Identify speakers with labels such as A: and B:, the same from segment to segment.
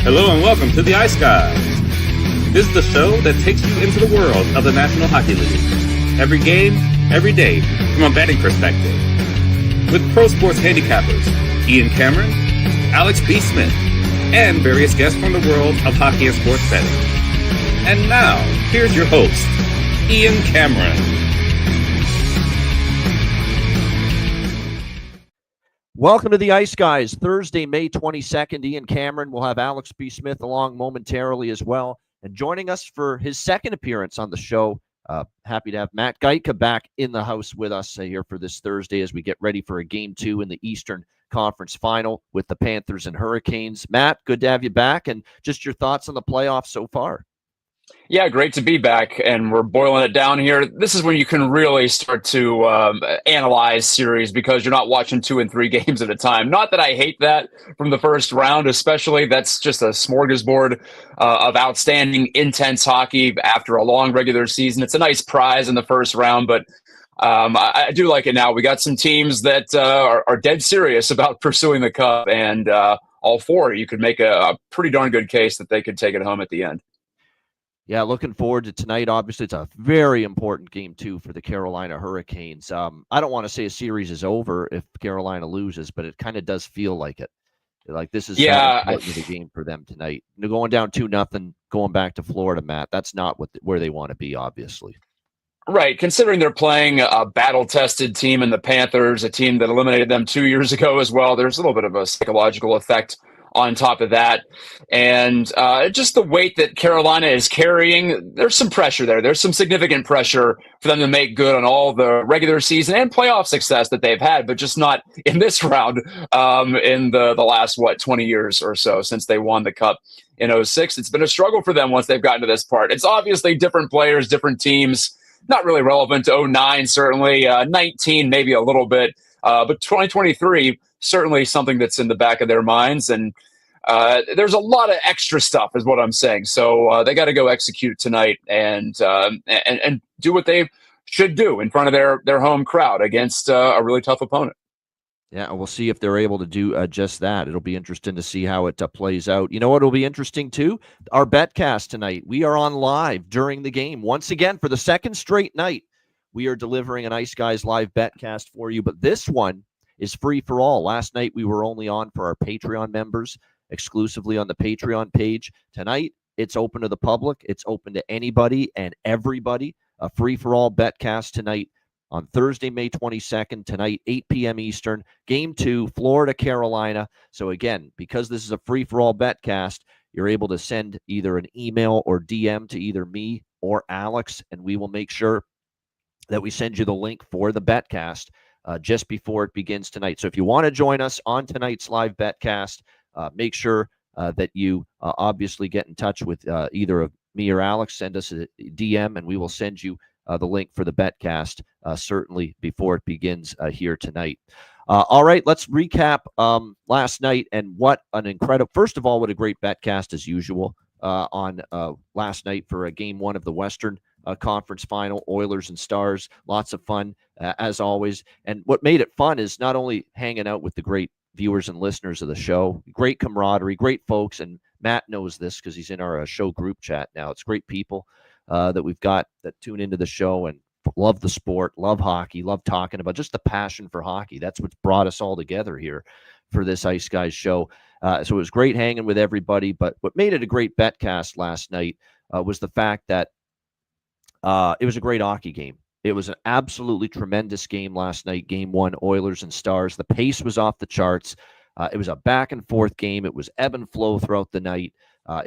A: Hello and welcome to the Ice Guys. This is the show that takes you into the world of the National Hockey League. Every game, every day, from a betting perspective. With pro sports handicappers, Ian Cameron, Alex B. Smith, and various guests from the world of hockey and sports betting. And now, here's your host, Ian Cameron.
B: Welcome to the Ice Guys, Thursday, May 22nd. Ian Cameron will have Alex B. Smith along momentarily as well. And joining us for his second appearance on the show, happy to have Matt Geitka back in the house with us here for this Thursday as we get ready for a Game 2 in the Eastern Conference Final with the Panthers and Hurricanes. Matt, good to have you back, and just your thoughts on the playoffs so far.
C: Yeah, great to be back, and we're boiling it down here. This is when you can really start to analyze series because you're not watching 2 and 3 games at a time. Not that I hate that from the first round, especially. That's just a smorgasbord of outstanding, intense hockey after a long regular season. It's a nice prize in the first round, but I do like it now. We got some teams that are dead serious about pursuing the cup, and all four, you could make a pretty darn good case that they could take it home at the end.
B: Yeah, looking forward to tonight. Obviously, it's a very important Game 2 for the Carolina Hurricanes. I don't want to say a series is over if Carolina loses, but it kind of does feel like it. Like this is the game for them tonight. They're going down 2-0, going back to Florida, Matt. That's not where they want to be, obviously.
C: Right, considering they're playing a battle-tested team in the Panthers, a team that eliminated them 2 years ago as well. There's a little bit of a psychological effect on top of that. And just the weight that Carolina is carrying, there's some pressure there. There's some significant pressure for them to make good on all the regular season and playoff success that they've had, but just not in this round in the last, 20 years or so since they won the Cup in 2006. It's been a struggle for them once they've gotten to this part. It's obviously different players, different teams, not really relevant to 2009, certainly. 19, maybe a little bit. But 2023, certainly something that's in the back of their minds. And there's a lot of extra stuff is what I'm saying. So they got to go execute tonight and do what they should do in front of their home crowd against a really tough opponent.
B: Yeah, we'll see if they're able to do just that. It'll be interesting to see how it plays out. You know what will be interesting, too? Our betcast tonight. We are on live during the game. Once again, for the second straight night, we are delivering an Ice Guys live betcast for you. But this one is free for all. Last night, we were only on for our Patreon members, exclusively on the Patreon page. Tonight, it's open to the public. It's open to anybody and everybody. A free for all betcast tonight. On Thursday, May 22nd, tonight, 8 p.m. Eastern, Game 2, Florida, Carolina. So again, because this is a free-for-all betcast, you're able to send either an email or DM to either me or Alex, and we will make sure that we send you the link for the betcast just before it begins tonight. So if you want to join us on tonight's live betcast, make sure that you obviously get in touch with either of me or Alex. Send us a DM, and we will send you the link for the betcast certainly before it begins here tonight. All right, let's recap last night and what an incredible, first of all, what a great betcast as usual on last night for a Game 1 of the Western Conference Final, Oilers and Stars. Lots of fun as always. And what made it fun is not only hanging out with the great viewers and listeners of the show, great camaraderie, great folks, and Matt knows this because he's in our show group chat now. It's great people that we've got that tune into the show and love the sport, love hockey, love talking about just the passion for hockey. That's what's brought us all together here for this Ice Guys show. So it was great hanging with everybody, but what made it a great betcast last night was the fact that it was a great hockey game. It was an absolutely tremendous game last night, Game 1, Oilers and Stars. The pace was off the charts. It was a back-and-forth game. It was ebb and flow throughout the night.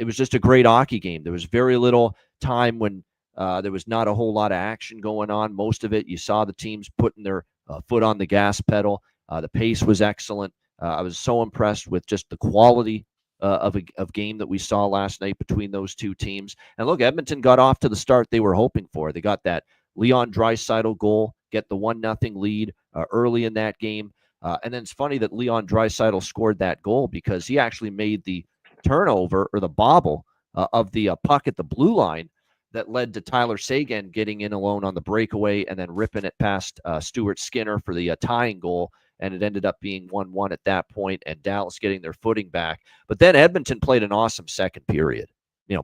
B: It was just a great hockey game. There was very little time when there was not a whole lot of action going on. Most of it, you saw the teams putting their foot on the gas pedal. The pace was excellent. I was so impressed with just the quality of game that we saw last night between those two teams. And look, Edmonton got off to the start they were hoping for. They got that Leon Draisaitl goal, get the 1-0 lead early in that game. And then it's funny that Leon Draisaitl scored that goal because he actually made the turnover or the bobble of the puck at the blue line that led to Tyler Seguin getting in alone on the breakaway and then ripping it past Stuart Skinner for the tying goal. and it ended up being 1-1 at that point, and Dallas getting their footing back. But then Edmonton played an awesome second period.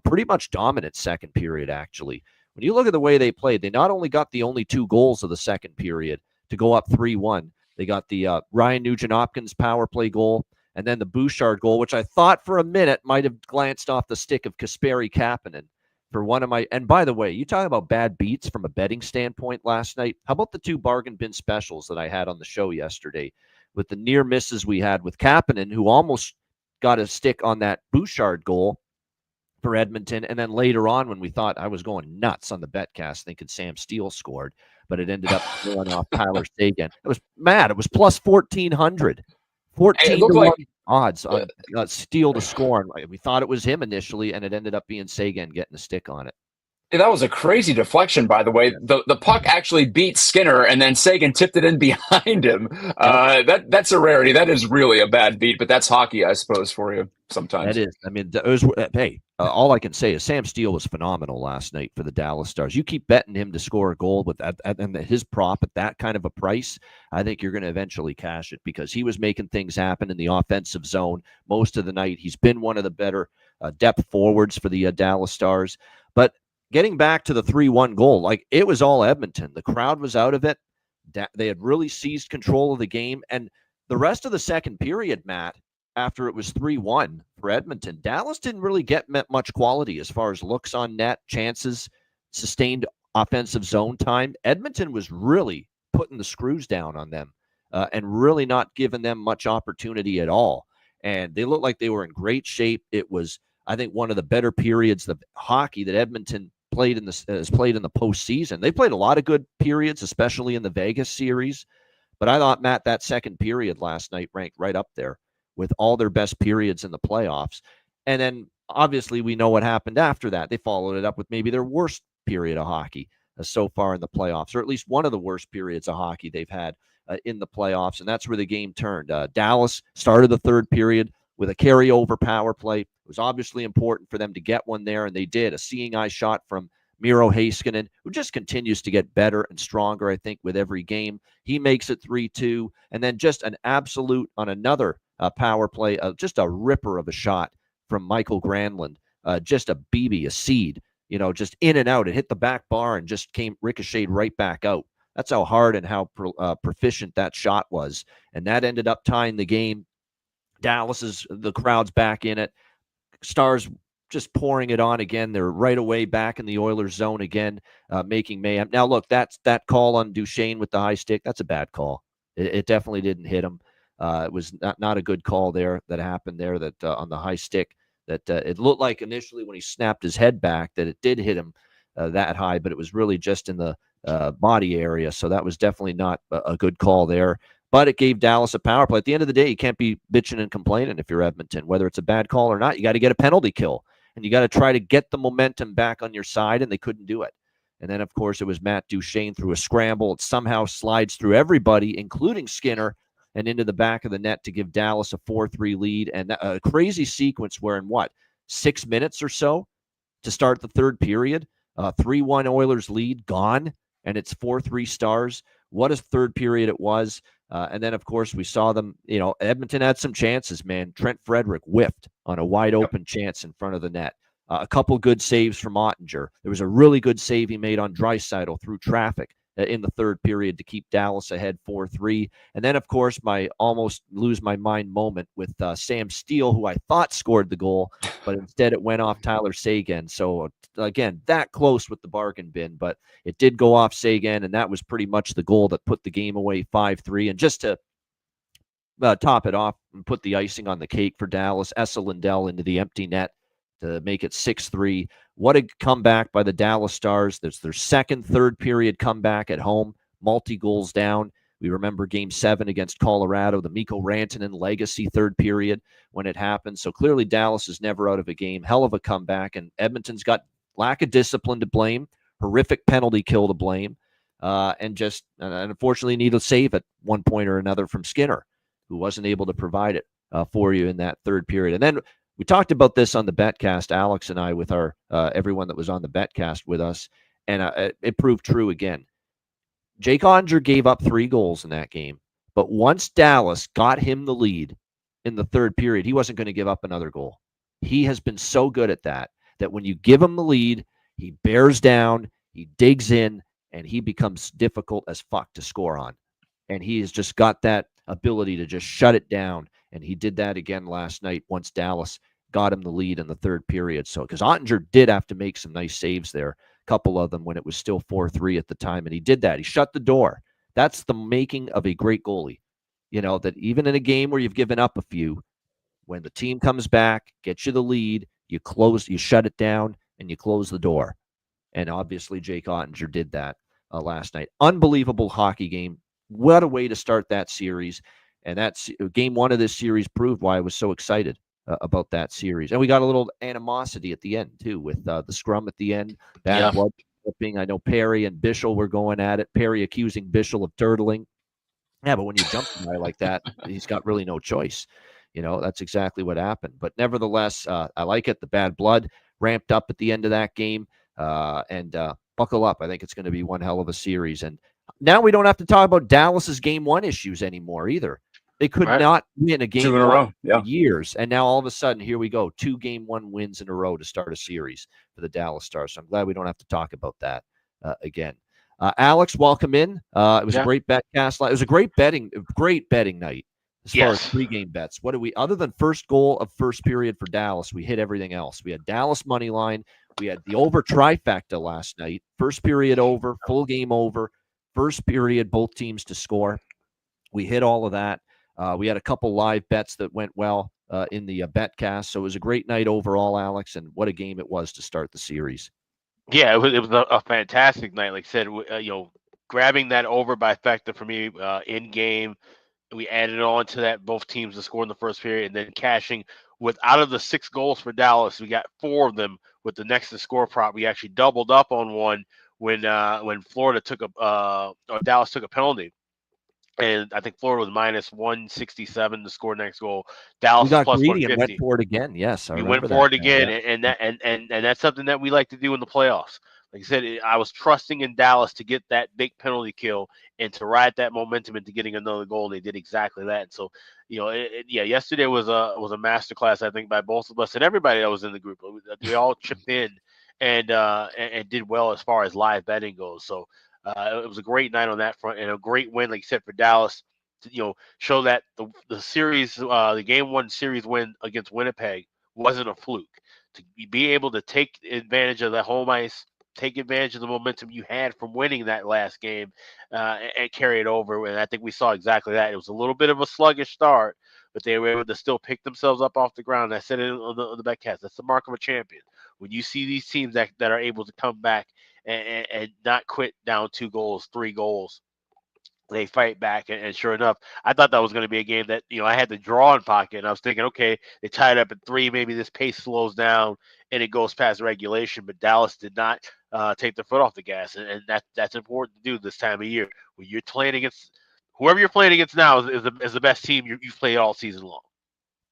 B: Pretty much dominant second period, actually. When you look at the way they played, they not only got the only 2 goals of the second period to go up 3-1, they got the Ryan Nugent-Hopkins power play goal, and then the Bouchard goal, which I thought for a minute might have glanced off the stick of Kasperi Kapanen for one of my. And by the way, you talk about bad beats from a betting standpoint last night. How about the 2 bargain bin specials that I had on the show yesterday with the near misses we had with Kapanen, who almost got a stick on that Bouchard goal for Edmonton, and then later on when we thought I was going nuts on the betcast thinking Sam Steele scored, but it ended up going off Tyler Seguin. It was mad. It was plus 1,400. 14 to 1 odds on Steele to score. And we thought it was him initially, and it ended up being Seguin getting a stick on it.
C: That was a crazy deflection, by the way. The puck actually beat Skinner, and then Seguin tipped it in behind him. That's a rarity. That is really a bad beat, but that's hockey, I suppose, for you sometimes.
B: That is. I mean, all I can say is Sam Steele was phenomenal last night for the Dallas Stars. You keep betting him to score a goal with that, and his prop at that kind of a price, I think you're going to eventually cash it because he was making things happen in the offensive zone most of the night. He's been one of the better depth forwards for the Dallas Stars. But getting back to the 3-1 goal, it was all Edmonton. The crowd was out of it. They had really seized control of the game. And the rest of the second period, Matt, after it was 3-1 for Edmonton, Dallas didn't really get much quality as far as looks on net, chances, sustained offensive zone time. Edmonton was really putting the screws down on them and really not giving them much opportunity at all. And they looked like they were in great shape. It was, I think, one of the better periods of hockey that Edmonton has played in the postseason. They played a lot of good periods, especially in the Vegas series. But I thought, Matt, that second period last night ranked right up there with all their best periods in the playoffs. And then obviously we know what happened after that. They followed it up with maybe their worst period of hockey so far in the playoffs, or at least one of the worst periods of hockey they've had in the playoffs. And that's where the game turned. Dallas started the third period with a carryover power play. It was obviously important for them to get one there, and they did. A seeing eye shot from Miro Heiskanen, who just continues to get better and stronger, I think, with every game. He makes it 3-2, and then just an absolute on another power play, just a ripper of a shot from Michael Granlund, just a BB, a seed, just in and out. It hit the back bar and just ricocheted right back out. That's how hard and how proficient that shot was, and that ended up tying the game. The crowd's back in it. Stars just pouring it on again. They're right away back in the Oilers zone again, making mayhem. Now, look, that call on Duchesne with the high stick, that's a bad call. It definitely didn't hit him. It was not a good call there that happened there that on the high stick. That it looked like initially when he snapped his head back that it did hit him that high, but it was really just in the body area. So that was definitely not a good call there. But it gave Dallas a power play. At the end of the day, you can't be bitching and complaining if you're Edmonton, whether it's a bad call or not. You got to get a penalty kill, and you got to try to get the momentum back on your side, and they couldn't do it. And then, of course, it was Matt Duchesne through a scramble. It somehow slides through everybody, including Skinner, and into the back of the net to give Dallas a 4-3 lead. And a crazy sequence where in 6 minutes or so to start the third period, 3-1 Oilers lead gone, and it's 4-3 Stars. What a third period it was. And then, of course, we saw them, Edmonton had some chances, man. Trent Frederick whiffed on a wide open chance in front of the net. A couple good saves from Ottinger. There was a really good save he made on Draisaitl through traffic in the third period to keep Dallas ahead 4-3. And then, of course, my almost lose my mind moment with Sam Steele, who I thought scored the goal, but instead it went off Tyler Seguin. So, again, that close with the bargain bin, but it did go off Seguin, and that was pretty much the goal that put the game away 5-3. And just to top it off and put the icing on the cake for Dallas, Esa Lindell into the empty net to make it 6-3. What a comeback by the Dallas Stars. There's their second third period comeback at home, multi-goals down. We remember Game 7 against Colorado, the Mikko Rantanen legacy third period when it happened. So clearly Dallas is never out of a game. Hell of a comeback, and Edmonton's got lack of discipline to blame, horrific penalty kill to blame, and unfortunately need a save at one point or another from Skinner, who wasn't able to provide it for you in that third period. And then we talked about this on the Betcast, Alex and I, with our everyone that was on the Betcast with us, and it proved true again. Jake Ottinger gave up 3 goals in that game, But once Dallas got him the lead in the third period, he wasn't going to give up another goal. He has been so good at that when you give him the lead, he bears down, he digs in, and he becomes difficult as fuck to score on. And he has just got that ability to just shut it down. And he did that again last night once Dallas got him the lead in the third period. So, because Ottinger did have to make some nice saves there, a couple of them when it was still 4-3 at the time. And he did that. He shut the door. That's the making of a great goalie. You know, that even in a game where you've given up a few, when the team comes back, gets you the lead, you shut it down, and you close the door. And obviously, Jake Ottinger did that last night. Unbelievable hockey game. What a way to start that series. And that's game one of this series proved why I was so excited about that series. And we got a little animosity at the end, too, with the scrum at the end. Bad blood flipping. I know Perry and Bischel were going at it. Perry accusing Bischel of turtling. Yeah, but when you jump a guy like that, he's got really no choice. You know, that's exactly what happened. But nevertheless, I like it. The bad blood ramped up at the end of that game. And buckle up. I think it's going to be one hell of a series. And now we don't have to talk about Dallas's game one issues anymore either. They could not win a game
C: in a row
B: for years. And now all of a sudden, here we go. 2 game one wins in a row to start a series for the Dallas Stars. So I'm glad we don't have to talk about that again. Alex, welcome in. It was a great betcast. It was a great betting night as far as pregame bets. What do we, other than first goal of first period for Dallas, we hit everything else. We had Dallas money line. We had the over trifecta last night. First period over, full game over. First period, both teams to score. We hit all of that. We had a couple live bets that went well in the betcast. So it was a great night overall, Alex, and what a game it was to start the series.
D: Yeah, it was a fantastic night. Like I said, grabbing that over by Fecta for me in game. We added on to that both teams to score in the first period, and then cashing with out of the 6 goals for Dallas, we got 4 of them with the next to score prop. We actually doubled up on one when Florida took or Dallas took a penalty. And I think Florida was minus 167 to score next goal. Dallas
B: got
D: plus
B: greedy
D: 150.
B: and went for it again. Yes,
D: we went for it again, and that's something that we like to do in the playoffs. Like I said, I was trusting in Dallas to get that big penalty kill and to ride that momentum into getting another goal. They did exactly that. And so, yesterday was a masterclass, I think, by both of us and everybody that was in the group. We all chipped in and did well as far as live betting goes. So it was a great night on that front and a great win, like you said, for Dallas to show that the series, the game one series win against Winnipeg wasn't a fluke. To be able to take advantage of the home ice, take advantage of the momentum you had from winning that last game and carry it over. And I think we saw exactly that. It was a little bit of a sluggish start, but they were able to still pick themselves up off the ground. I said it on the betcast. That's the mark of a champion. When you see these teams that are able to come back and not quit down 2 goals, 3 goals, they fight back. And sure enough, I thought that was going to be a game that, I had the draw in pocket. And I was thinking, okay, they tied up at 3. Maybe this pace slows down and it goes past regulation. But Dallas did not take their foot off the gas. And that's important to do this time of year. When you're playing against whoever you're playing against now is the best team you've played all season long.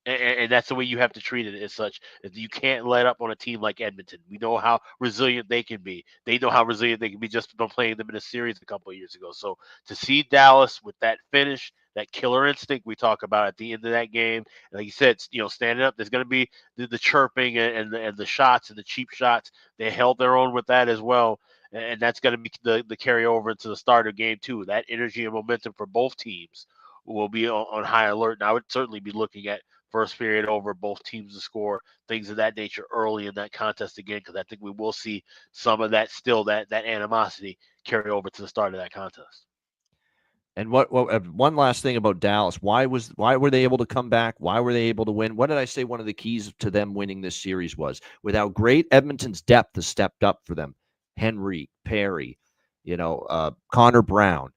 D: And that's the way you have to treat it as such. You can't let up on a team like Edmonton. We know how resilient they can be. They know how resilient they can be just from playing them in a series a couple of years ago. So to see Dallas with that finish, that killer instinct we talk about at the end of that game, and like you said, standing up, there's going to be the chirping and the shots and the cheap shots. They held their own with that as well. And that's going to be the carryover into the start of game 2. That energy and momentum for both teams will be on high alert. And I would certainly be looking at first period over, both teams to score, things of that nature early in that contest again, because I think we will see some of that still, that animosity carry over to the start of that contest.
B: And what one last thing about Dallas, why were they able to come back? Why were they able to win? What did I say one of the keys to them winning this series was? With how great Edmonton's depth has stepped up for them. Henry, Perry, Connor Brown,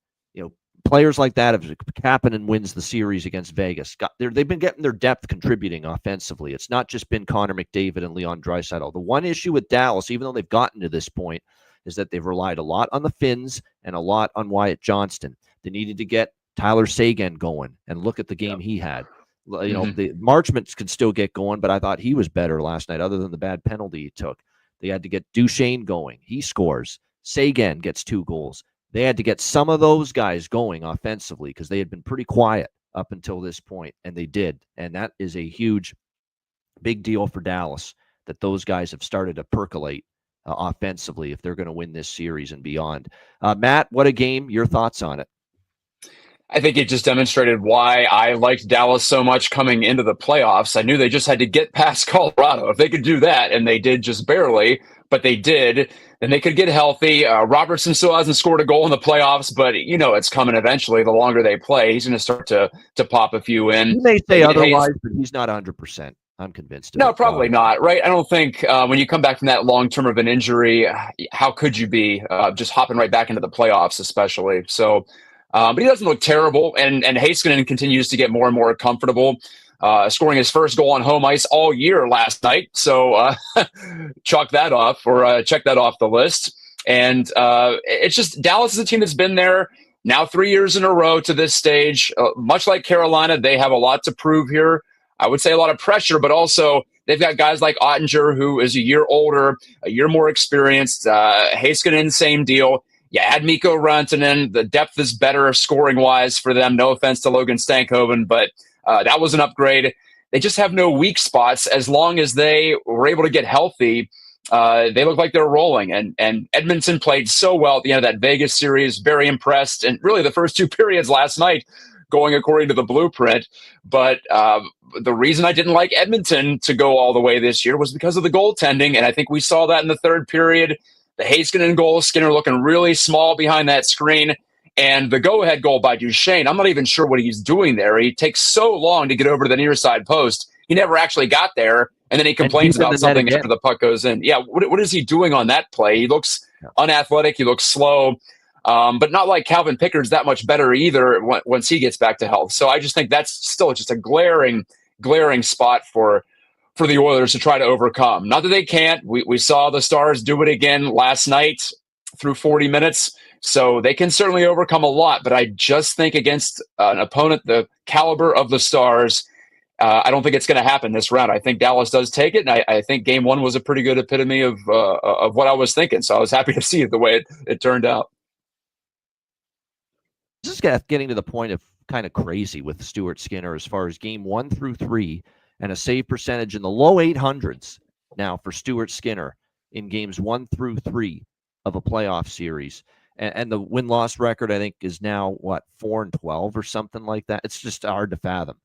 B: players like that, if Kapanen wins the series against Vegas, they've been getting their depth contributing offensively. It's not just been Connor McDavid and Leon Draisaitl. The one issue with Dallas, even though they've gotten to this point, is that they've relied a lot on the Finns and a lot on Wyatt Johnston. They needed to get Tyler Seguin going, and look at the game he had. The Marchments could still get going, but I thought he was better last night, other than the bad penalty he took. They had to get Duchesne going. He scores. Seguin gets 2 goals. They had to get some of those guys going offensively because they had been pretty quiet up until this point, and they did. And that is a huge, big deal for Dallas that those guys have started to percolate offensively if they're going to win this series and beyond. Matt, what a game. Your thoughts on it?
C: I think it just demonstrated why I liked Dallas so much coming into the playoffs. I knew they just had to get past Colorado. If they could do that, and they did just barely, but they did, then they could get healthy. Robertson still hasn't scored a goal in the playoffs, but it's coming eventually. The longer they play, he's going to start to pop a few in.
B: You may say otherwise, but he's not 100%. I'm convinced.
C: No, probably not, right? I don't think when you come back from that long term of an injury, how could you be just hopping right back into the playoffs, especially? So, but he doesn't look terrible, and Heiskanen continues to get more and more comfortable, scoring his first goal on home ice all year last night. So chalk that off, or check that off the list. And it's just Dallas is a team that's been there now 3 years in a row to this stage. Much like Carolina, they have a lot to prove here. I would say a lot of pressure, but also they've got guys like Ottinger, who is a year older, a year more experienced. Heiskanen, same deal. You add Mikko Rantanen. The depth is better scoring-wise for them. No offense to Logan Stankoven, but that was an upgrade. They just have no weak spots. As long as they were able to get healthy, they look like they're rolling. And Edmonton played so well at the end of that Vegas series. Very impressed. And really the first two periods last night going according to the blueprint. But the reason I didn't like Edmonton to go all the way this year was because of the goaltending. And I think we saw that in the third period. The Heiskanen goal, Skinner looking really small behind that screen. And the go-ahead goal by Duchesne, I'm not even sure what he's doing there. He takes so long to get over to the near side post. He never actually got there. And then he complains about something after the puck goes in. Yeah, what is he doing on that play? He looks unathletic. He looks slow. But not like Calvin Pickard's that much better either once he gets back to health. So I just think that's still just a glaring spot for the Oilers to try to overcome. Not that they can't. We saw the Stars do it again last night through 40 minutes. So they can certainly overcome a lot. But I just think against an opponent the caliber of the Stars, I don't think it's going to happen this round. I think Dallas does take it. And I think game one was a pretty good epitome of what I was thinking. So I was happy to see it the way it turned out.
B: This is getting to the point of kind of crazy with Stuart Skinner as far as game 1 through 3 and a save percentage in the low 800s now for Stuart Skinner in games 1 through 3 of a playoff series. And the win-loss record, I think, is now, 4-12 or something like that. It's just hard to fathom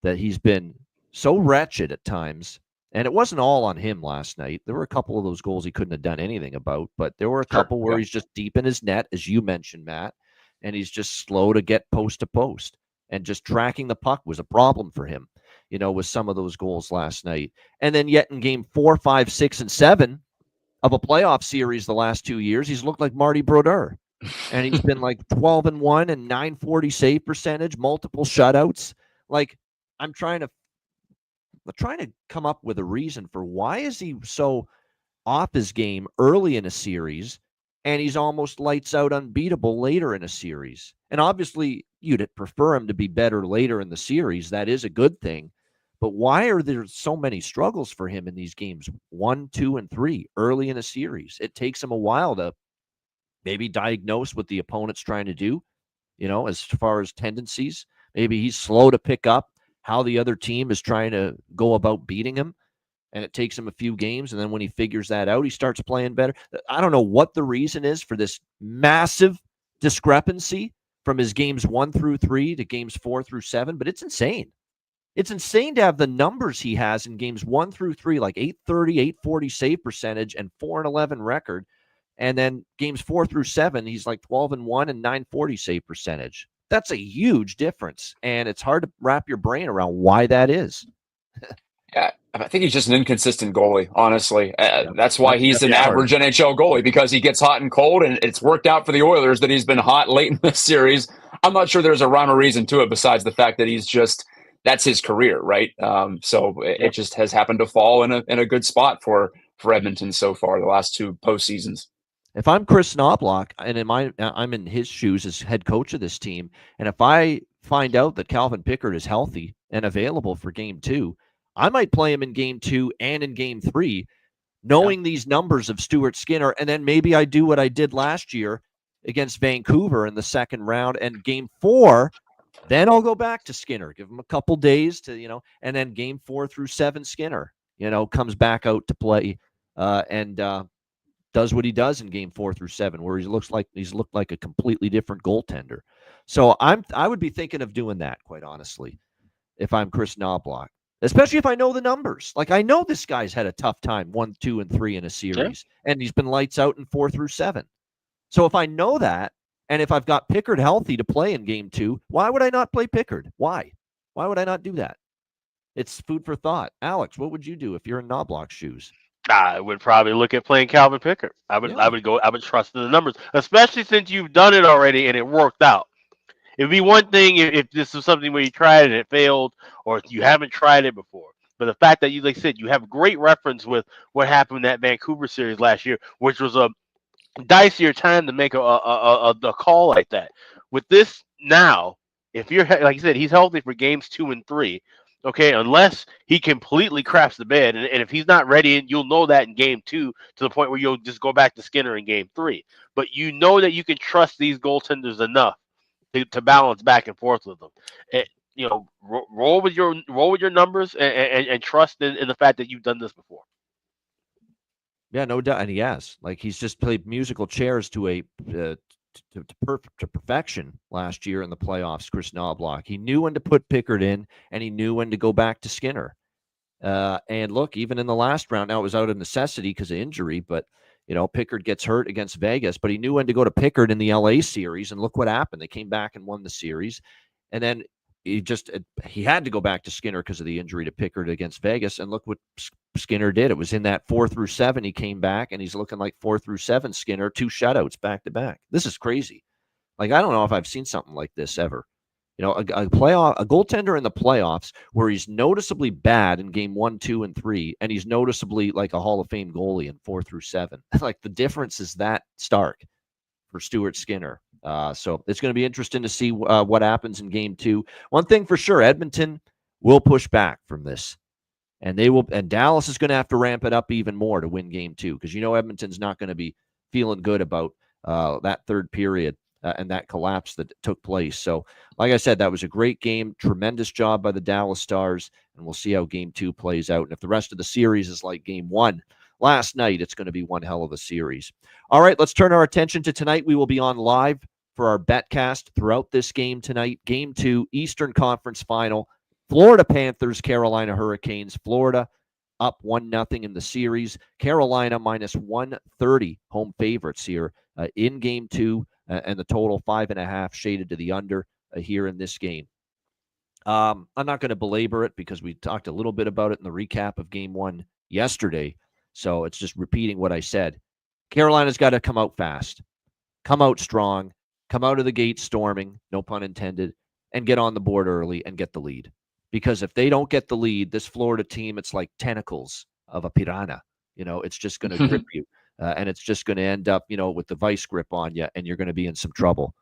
B: that he's been so wretched at times. And it wasn't all on him last night. There were a couple of those goals he couldn't have done anything about, but there were a couple where he's just deep in his net, as you mentioned, Matt, and he's just slow to get post to post. And just tracking the puck was a problem for him, with some of those goals last night. And then yet in game 4, 5, 6, and 7 of a playoff series the last 2 years, he's looked like Marty Brodeur. And he's been like 12-1 and 940 save percentage, multiple shutouts. Like, I'm trying to come up with a reason for why is he so off his game early in a series, and he's almost lights out unbeatable later in a series. And obviously, you'd prefer him to be better later in the series. That is a good thing. But why are there so many struggles for him in these games 1, 2, and 3 early in a series? It takes him a while to maybe diagnose what the opponent's trying to do, as far as tendencies. Maybe he's slow to pick up how the other team is trying to go about beating him. And it takes him a few games. And then when he figures that out, he starts playing better. I don't know what the reason is for this massive discrepancy from his games 1 through 3 to games 4 through 7, but it's insane. It's insane to have the numbers he has in games 1 through 3, like 830, 840 save percentage and 4-11 record. And then games 4 through 7, he's like 12-1 and 940 save percentage. That's a huge difference. And it's hard to wrap your brain around why that is.
C: Yeah, I think he's just an inconsistent goalie, honestly. That's why he's an average NHL goalie, because he gets hot and cold, and it's worked out for the Oilers that he's been hot late in the series. I'm not sure there's a rhyme or reason to it besides the fact that that's his career, right? So it just has happened to fall in a good spot for Edmonton so far, the last 2 postseasons.
B: If I'm Chris Knobloch and I'm in his shoes as head coach of this team, and if I find out that Calvin Pickard is healthy and available for game 2, I might play him in game 2 and in game 3, knowing these numbers of Stuart Skinner, and then maybe I do what I did last year against Vancouver in the second round, and game 4, then I'll go back to Skinner, give him a couple days to, and then game 4 through 7, Skinner, comes back out to play and does what he does in game 4 through 7, where he's looked like a completely different goaltender. So I would be thinking of doing that, quite honestly, if I'm Chris Knobloch, especially if I know the numbers. Like, I know this guy's had a tough time 1, 2, and 3 in a series, and he's been lights out in 4 through 7. So if I know that, and if I've got Pickard healthy to play in game 2, why would I not play Pickard? Why would I not do that? It's food for thought. Alex, what would you do if you're in Knobloch's shoes?
D: I would probably look at playing Calvin Pickard. I would trust in the numbers, especially since you've done it already and it worked out. It'd be one thing if this was something where you tried and it failed, or you haven't tried it before. But the fact that like I said, you have great reference with what happened in that Vancouver series last year, which was a dicier time to make a call like that. With this now, if you're like I said, he's healthy for games 2 and 3. Okay, unless he completely craps the bed, and if he's not ready, and you'll know that in game 2 to the point where you'll just go back to Skinner in game 3. But you know that you can trust these goaltenders enough to balance back and forth with them. Roll with your numbers and trust in the fact that you've done this before.
B: Yeah, no doubt, and he has. Like, he's just played musical chairs to perfection last year in the playoffs. Chris Knobloch, he knew when to put Pickard in, and he knew when to go back to Skinner. And look, even in the last round, now it was out of necessity because of injury, but Pickard gets hurt against Vegas, but he knew when to go to Pickard in the LA series, and look what happened. They came back and won the series, and then he had to go back to Skinner because of the injury to Pickard against Vegas, and look what Skinner did. It was in that 4 through 7 he came back, and he's looking like 4 through 7 Skinner, 2 shutouts back to back. This is crazy. Like, I don't know if I've seen something like this ever. A goaltender in the playoffs where he's noticeably bad in game 1, 2, and 3, and he's noticeably like a Hall of Fame goalie in 4 through 7. Like, the difference is that stark for Stuart Skinner. So it's going to be interesting to see what happens in game 2. One thing for sure, Edmonton will push back from this, and Dallas is going to have to ramp it up even more to win game 2, because Edmonton's not going to be feeling good about that third period. And that collapse that took place. So, like I said, that was a great game. Tremendous job by the Dallas Stars, and we'll see how game 2 plays out. And if the rest of the series is like game 1 last night, it's going to be one hell of a series. All right, let's turn our attention to tonight. We will be on live for our betcast throughout this game tonight. Game 2, Eastern Conference Final, Florida Panthers, Carolina Hurricanes. Florida up 1-0 in the series. Carolina minus 130 home favorites here in game 2. And the total 5.5 shaded to the under here in this game. I'm not going to belabor it because we talked a little bit about it in the recap of game 1 yesterday. So it's just repeating what I said. Carolina's got to come out fast, come out strong, come out of the gate storming, no pun intended, and get on the board early and get the lead. Because if they don't get the lead, this Florida team, it's like tentacles of a piranha. It's just going to grip you. And it's just going to end up, with the vice grip on you, and you're going to be in some trouble.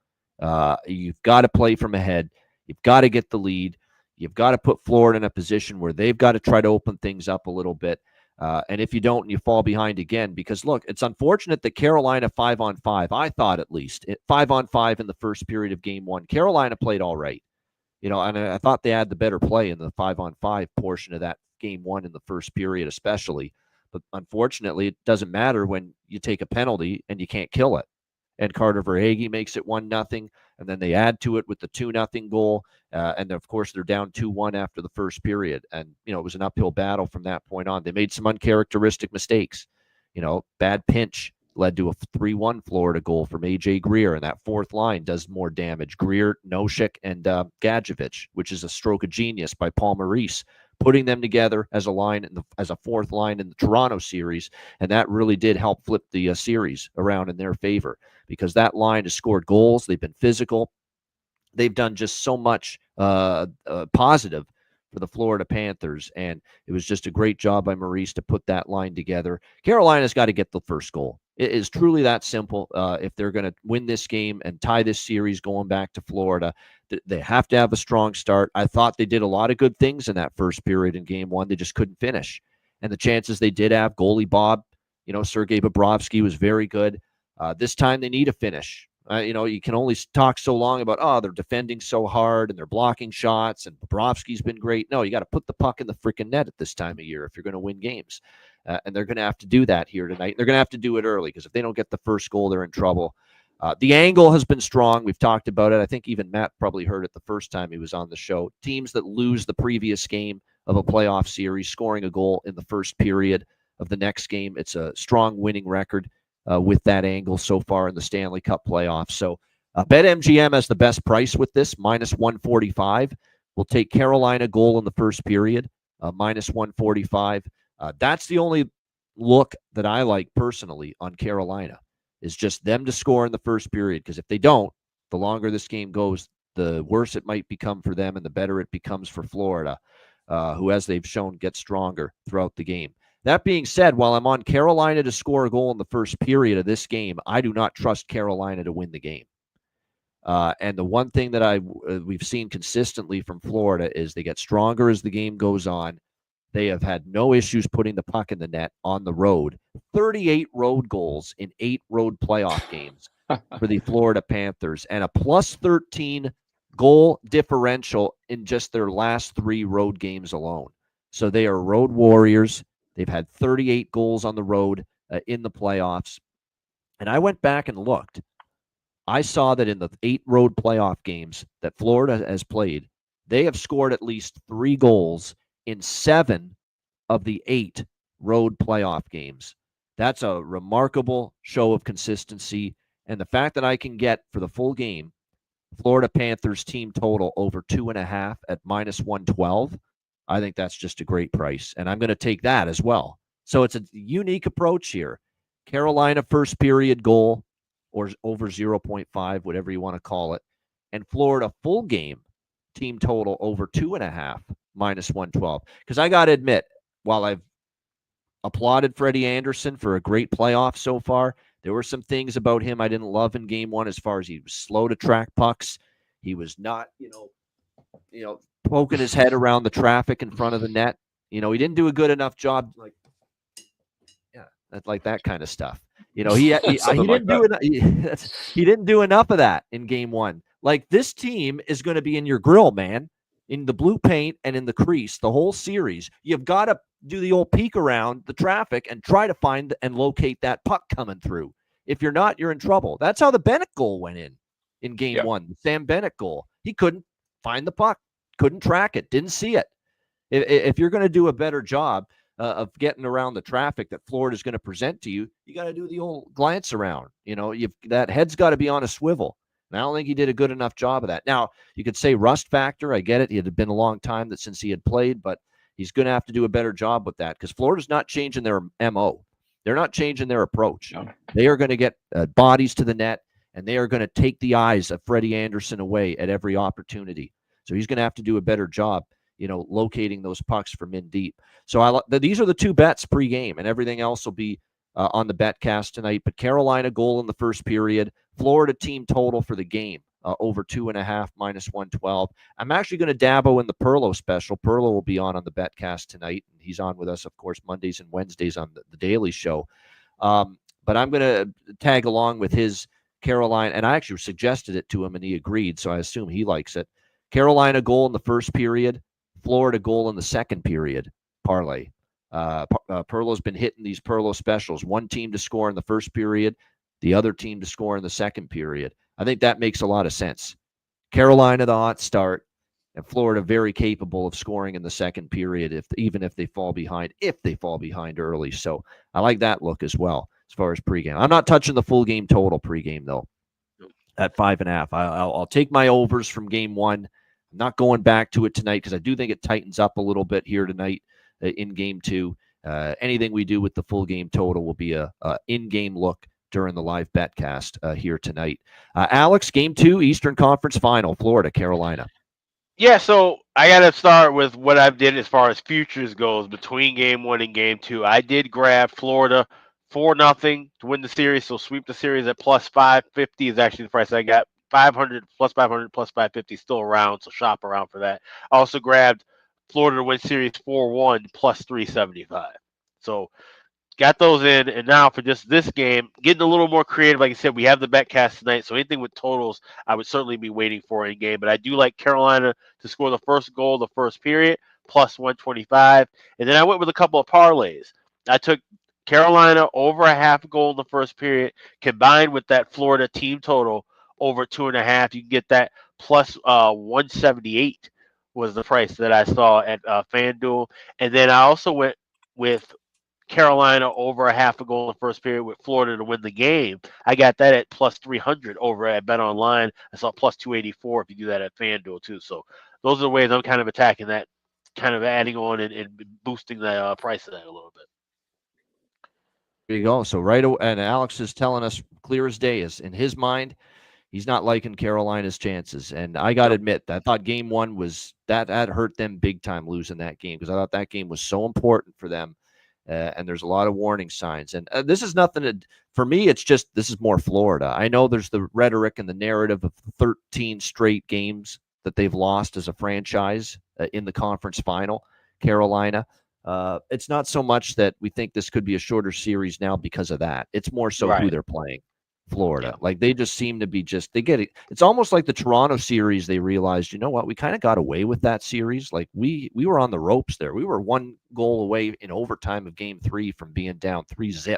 B: You've got to play from ahead. You've got to get the lead. You've got to put Florida in a position where they've got to try to open things up a little bit. And if you don't, and you fall behind again, because look, it's unfortunate that Carolina 5-on-5, I thought at least, 5-on-5 in the first period of game 1, Carolina played all right. And I thought they had the better play in the 5-on-5 portion of that game 1 in the first period, especially. But unfortunately, it doesn't matter when you take a penalty and you can't kill it. And Carter Verhaeghe makes it 1-0, and then they add to it with the 2-0 goal. And of course, they're down 2-1 after the first period. And, it was an uphill battle from that point on. They made some uncharacteristic mistakes. Bad pinch led to a 3-1 Florida goal from A.J. Greer, and that fourth line does more damage. Greer, Noshik, and Gadjevich, which is a stroke of genius by Paul Maurice, putting them together as a line as a fourth line in the Toronto series, and that really did help flip the series around in their favor, because that line has scored goals. They've been physical. They've done just so much positive for the Florida Panthers, and it was just a great job by Maurice to put that line together. Carolina's got to get the first goal. It is truly that simple. If they're going to win this game and tie this series going back to Florida, they have to have a strong start. I thought they did a lot of good things in that first period in game 1. They just couldn't finish. And the chances they did have, goalie Bob, Sergei Bobrovsky was very good. This time they need a finish. You can only talk so long about, oh, they're defending so hard and they're blocking shots and Bobrovsky's been great. No, you got to put the puck in the freaking net at this time of year if you're going to win games. And they're going to have to do that here tonight. They're going to have to do it early because if they don't get the first goal, they're in trouble. The angle has been strong. We've talked about it. I think even Matt probably heard it the first time he was on the show. Teams that lose the previous game of a playoff series, scoring a goal in the first period of the next game, it's a strong winning record with that angle so far in the Stanley Cup playoffs. So BetMGM has the best price with this, -145. We'll take Carolina goal in the first period, -145. That's the only look that I like personally on Carolina, is just them to score in the first period. Because if they don't, the longer this game goes, the worse it might become for them and the better it becomes for Florida, who, as they've shown, gets stronger throughout the game. That being said, while I'm on Carolina to score a goal in the first period of this game, I do not trust Carolina to win the game. And the one thing that we've seen consistently from Florida is they get stronger as the game goes on. They have had no issues putting the puck in the net on the road. 38 road goals in 8 road playoff games for the Florida Panthers, and a +13 goal differential in just their last 3 road games alone. So they are road warriors. They've had 38 goals on the road in the playoffs. And I went back and looked. I saw that in the 8 road playoff games that Florida has played, they have scored at least 3 goals in 7 of the 8 road playoff games. That's a remarkable show of consistency. And the fact that I can get for the full game, Florida Panthers team total over 2.5 at -112, I think that's just a great price. And I'm going to take that as well. So it's a unique approach here. Carolina first period goal or over 0.5, whatever you want to call it. And Florida full game team total over 2.5, -112. Because I got to admit, while I've applauded Freddie Anderson for a great playoff so far, there were some things about him I didn't love in game 1, as far as he was slow to track pucks. He was not, poking his head around the traffic in front of the net. He didn't do a good enough job, like that kind of stuff. He didn't do enough of that in game 1. Like, this team is going to be in your grill, man, in the blue paint and in the crease the whole series. You've got to do the old peek around the traffic and try to find and locate that puck coming through. If you're not, you're in trouble. That's how the Bennett goal went in game 1. The Sam Bennett goal. He couldn't find the puck, couldn't track it, didn't see it. If you're going to do a better job of getting around the traffic that Florida's going to present to you, you got to do the old glance around. That head's got to be on a swivel. And I don't think he did a good enough job of that. Now, you could say rust factor. I get it. It had been a long time since he had played, but he's going to have to do a better job with that, because Florida's not changing their MO. They're not changing their approach. No. They are going to get bodies to the net, and they are going to take the eyes of Freddie Anderson away at every opportunity. So he's going to have to do a better job, locating those pucks from in deep. So these are the 2 bets pregame, and everything else will be on the betcast tonight. But Carolina goal in the first period, Florida team total for the game, over 2.5, -112. I'm actually going to dabble in the Perlo special. Perlo will be on the betcast tonight, and he's on with us, of course, Mondays and Wednesdays on the Daily Show. But I'm going to tag along with his Carolina, and I actually suggested it to him, and he agreed, so I assume he likes it. Carolina goal in the first period, Florida goal in the second period parlay. Perlo's been hitting these Perlo specials. One team to score in the first period, the other team to score in the second period. I think that makes a lot of sense. Carolina, the hot start, and Florida very capable of scoring in the second period, even if they fall behind early. So I like that look as well as far as pregame. I'm not touching the full game total pregame, though, at 5.5. I'll take my overs from game 1. I'm not going back to it tonight because I do think it tightens up a little bit here tonight in game 2. Anything we do with the full game total will be a in-game look during the live betcast here tonight. Alex, game 2, Eastern Conference Final, Florida, Carolina.
D: Yeah, so I got to start with what I've did as far as futures goes between game 1 and game 2. I did grab Florida 4-0 to win the series, so sweep the series at +550 is actually the price I got. 500 +500 +550 still around, so shop around for that. I also grabbed Florida to win series 4-1 +375. So got those in, and now for just this game, getting a little more creative. Like I said, we have the bet cast tonight, so anything with totals, I would certainly be waiting for in game. But I do like Carolina to score the first goal the first period, plus 125. And then I went with a couple of parlays. I took Carolina over a half goal in the first period, combined with that Florida team total over 2.5. You can get that plus 178 was the price that I saw at FanDuel. And then I also went with Carolina over a half a goal in the first period with Florida to win the game. I got that at plus 300 over at Bet Online. I saw plus 284 if you do that at FanDuel too. So those are the ways I'm kind of attacking that, kind of adding on and boosting the price of that a little bit.
B: There you go. So and Alex is telling us clear as day is in his mind, he's not liking Carolina's chances. And I got to admit, I thought game one was that hurt them big time losing that game because I thought that game was so important for them. And there's a lot of warning signs. And this is nothing for me. It's just this is more Florida. I know there's the rhetoric and the narrative of 13 straight games that they've lost as a franchise in the conference final, Carolina. It's not so much that we think this could be a shorter series now because of that. It's more so who they're playing. Florida. Yeah. Like they just seem to be they get it. It's almost like the Toronto series. They realized, you know what, we kind of got away with that series. Like we were on the ropes there. We were one goal away in overtime of game 3 from being down 3-0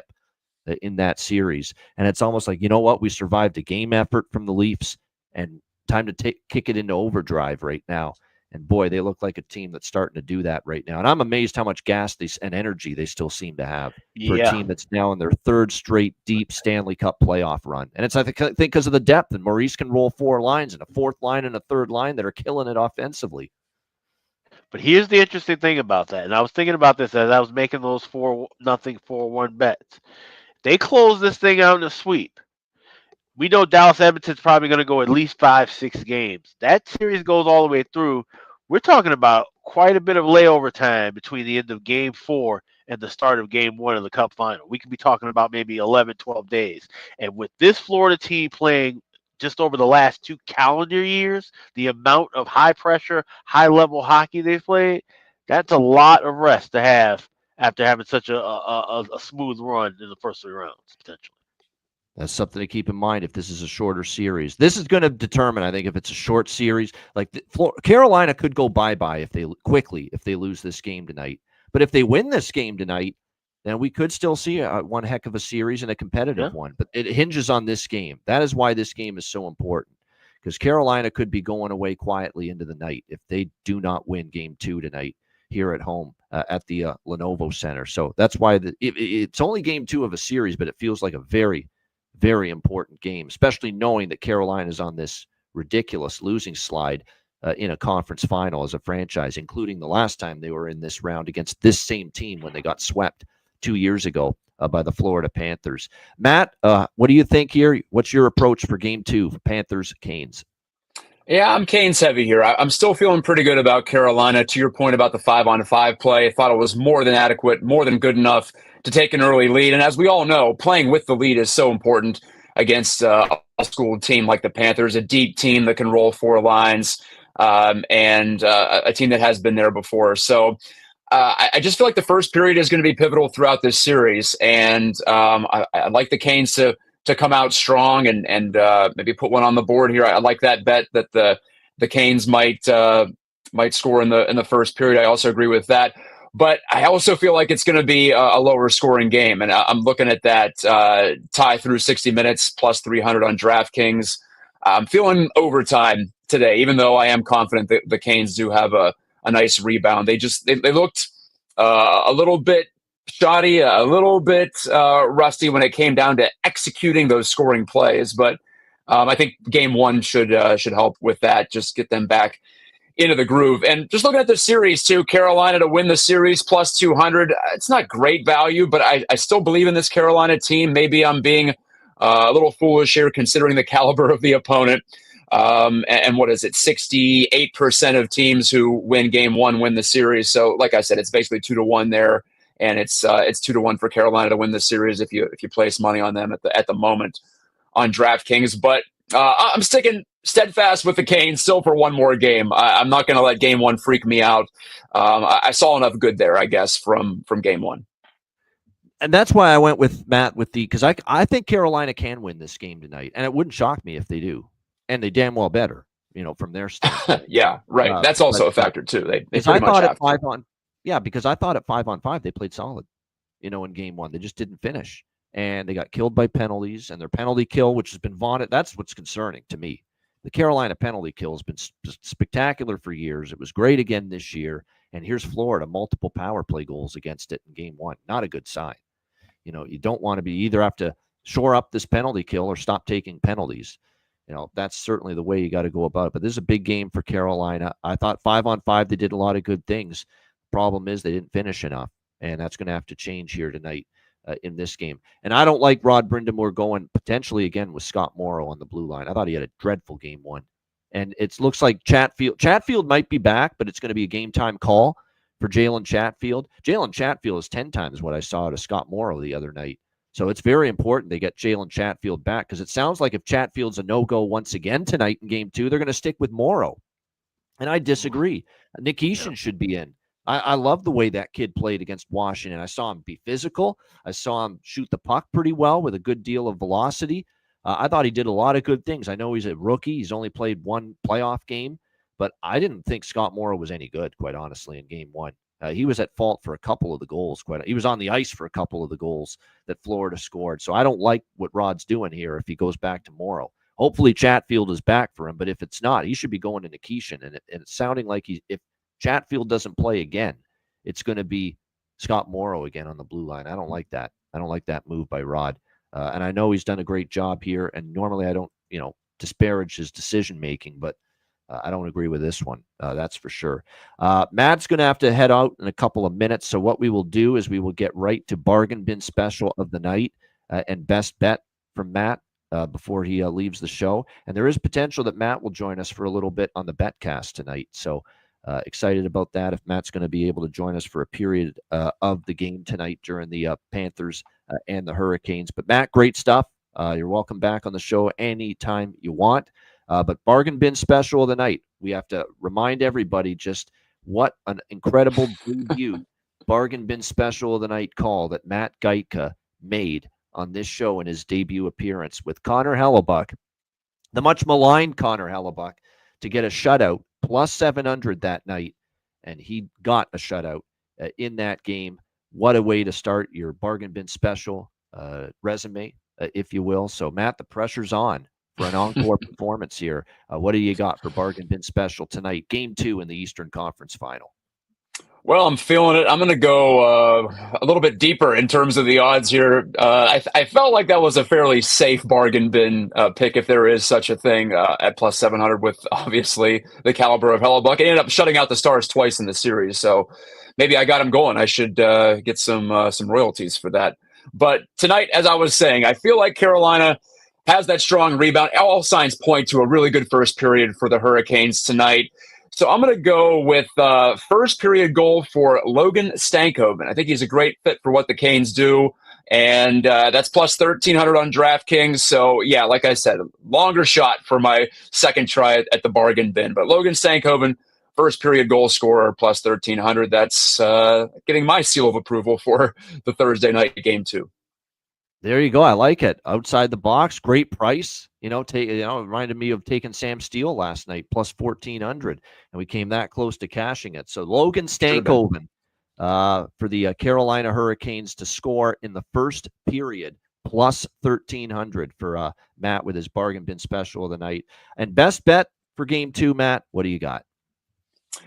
B: in that series. And it's almost like, you know what, we survived a game effort from the Leafs and time to kick it into overdrive right now. And boy, they look like a team that's starting to do that right now. And I'm amazed how much gas and energy they still seem to have for a team that's now in their third straight deep Stanley Cup playoff run. And it's, I think, because of the depth. And Maurice can roll 4 lines and a fourth line and a third line that are killing it offensively.
D: But here's the interesting thing about that. And I was thinking about this as I was making those 4-0, 4-1 bets. They close this thing out in a sweep. We know Dallas Edmonton's probably going to go at least 5-6 games. That series goes all the way through. We're talking about quite a bit of layover time between the end of game 4 and the start of game 1 of the Cup final. We could be talking about maybe 11, 12 days. And with this Florida team playing just over the last 2 calendar years, the amount of high pressure, high level hockey they've played, that's a lot of rest to have after having such a smooth run in the first 3 rounds, potentially.
B: That's something to keep in mind if this is a shorter series. This is going to determine, I think, if it's a short series. Like Carolina could go bye-bye if they lose this game tonight. But if they win this game tonight, then we could still see one heck of a series and a competitive one. But it hinges on this game. That is why this game is so important, because Carolina could be going away quietly into the night if they do not win game 2 tonight here at home at the Lenovo Center. So that's why it's only game 2 of a series, but it feels like a very, very important game, especially knowing that Carolina is on this ridiculous losing slide in a conference final as a franchise, including the last time they were in this round against this same team when they got swept 2 years ago by the Florida Panthers. Matt, what do you think here? What's your approach for game 2, Panthers, Canes?
C: Yeah, I'm Canes heavy here. I'm still feeling pretty good about Carolina. To your point about the 5-on-5 play, I thought it was more than adequate, more than good enough to take an early lead. And as we all know, playing with the lead is so important against a school team like the Panthers, a deep team that can roll 4 lines, and a team that has been there before. So I just feel like the first period is going to be pivotal throughout this series. And I like the Canes to come out strong and maybe put one on the board here. I like that bet that the Canes might score in the first period. I also agree with that. But I also feel like it's going to be a lower scoring game. And I'm looking at that tie through 60 minutes plus 300 on DraftKings. I'm feeling overtime today, even though I am confident that the Canes do have a nice rebound. They looked a little bit shoddy, a little bit rusty when it came down to executing those scoring plays. But I think game 1 should help with that, just get them back into the groove. And just looking at the series too, Carolina to win the series plus 200. It's not great value, but I still believe in this Carolina team. Maybe I'm being a little foolish here considering the caliber of the opponent. And what is it? 68% of teams who win game 1 win the series. So like I said, it's basically 2-1 there. And it's 2-1 for Carolina to win the series if you place money on them at the moment on DraftKings. But I'm sticking steadfast with the Canes still for one more game. I'm not going to let game 1 freak me out. I saw enough good there, I guess, from game 1.
B: And that's why I went with Matt because I think Carolina can win this game tonight, and it wouldn't shock me if they do, and they damn well better, from their standpoint.
C: Yeah, right. That's also a factor too. They pretty much have to.
B: Because I thought at 5-on-5 they played solid, in game one. They just didn't finish, and they got killed by penalties, and their penalty kill, which has been vaunted, that's what's concerning to me. The Carolina penalty kill has been spectacular for years. It was great again this year, and here's Florida, multiple power play goals against it in game one. Not a good sign. You don't want to be either have to shore up this penalty kill or stop taking penalties. That's certainly the way you got to go about it. But this is a big game for Carolina. I thought 5-on-5, they did a lot of good things. Problem is they didn't finish enough, and that's going to have to change here tonight in this game. And I don't like Rod Brindamore going potentially again with Scott Morrow on the blue line. I thought he had a dreadful game one. And it looks like Chatfield might be back, but it's going to be a game time call for Jalen Chatfield. Jalen Chatfield is 10 times what I saw to Scott Morrow the other night. So it's very important they get Jalen Chatfield back, because it sounds like if Chatfield's a no-go once again tonight in game two, they're going to stick with Morrow. And I disagree. Nick Easton should be in. I love the way that kid played against Washington. I saw him be physical. I saw him shoot the puck pretty well with a good deal of velocity. I thought he did a lot of good things. I know he's a rookie. He's only played one playoff game, but I didn't think Scott Morrow was any good, quite honestly, in game one. He was at fault for a couple of the goals. He was on the ice for a couple of the goals that Florida scored. So I don't like what Rod's doing here if he goes back to Morrow. Hopefully Chatfield is back for him, but if it's not, he should be going to Nikishin. And it's sounding like if Chatfield doesn't play again, it's going to be Scott Morrow again on the blue line. I don't like that. I don't like that move by Rod. And I know he's done a great job here. And normally I don't, disparage his decision making, but I don't agree with this one. That's for sure. Matt's going to have to head out in a couple of minutes. So what we will do is we will get right to bargain bin special of the night and best bet from Matt before he leaves the show. And there is potential that Matt will join us for a little bit on the betcast tonight. So excited about that. If Matt's going to be able to join us for a period of the game tonight during the Panthers and the Hurricanes. But Matt, great stuff. You're welcome back on the show anytime you want. But bargain bin special of the night. We have to remind everybody just what an incredible debut bargain bin special of the night call that Matt Geitka made on this show in his debut appearance with Connor Hellebuck, the much maligned Connor Hellebuck, to get a shutout plus 700 that night. And he got a shutout in that game. What a way to start your bargain bin special resume, if you will. So, Matt, the pressure's on for an encore performance here. What do you got for bargain bin special tonight, game 2 in the Eastern Conference Final?
C: Well, I'm feeling it. I'm going to go a little bit deeper in terms of the odds here. I felt like that was a fairly safe bargain bin pick, if there is such a thing, at plus 700 with obviously the caliber of Hellebuck. He ended up shutting out the Stars twice in the series, so maybe I got him going. I should get some royalties for that. But tonight, as I was saying, I feel like Carolina has that strong rebound. All signs point to a really good first period for the Hurricanes tonight. So I'm going to go with first period goal for Logan Stankoven. I think he's a great fit for what the Canes do. And that's plus 1,300 on DraftKings. So, yeah, like I said, longer shot for my second try at the bargain bin. But Logan Stankoven, first period goal scorer, plus 1,300. That's getting my seal of approval for the Thursday night game 2.
B: There you go. I like it. Outside the box, great price. It reminded me of taking Sam Steele last night, plus 1,400, and we came that close to cashing it. So Logan Stankoven for the Carolina Hurricanes to score in the first period, plus 1,300 for Matt with his bargain bin special of the night. And best bet for game 2, Matt, what do you got?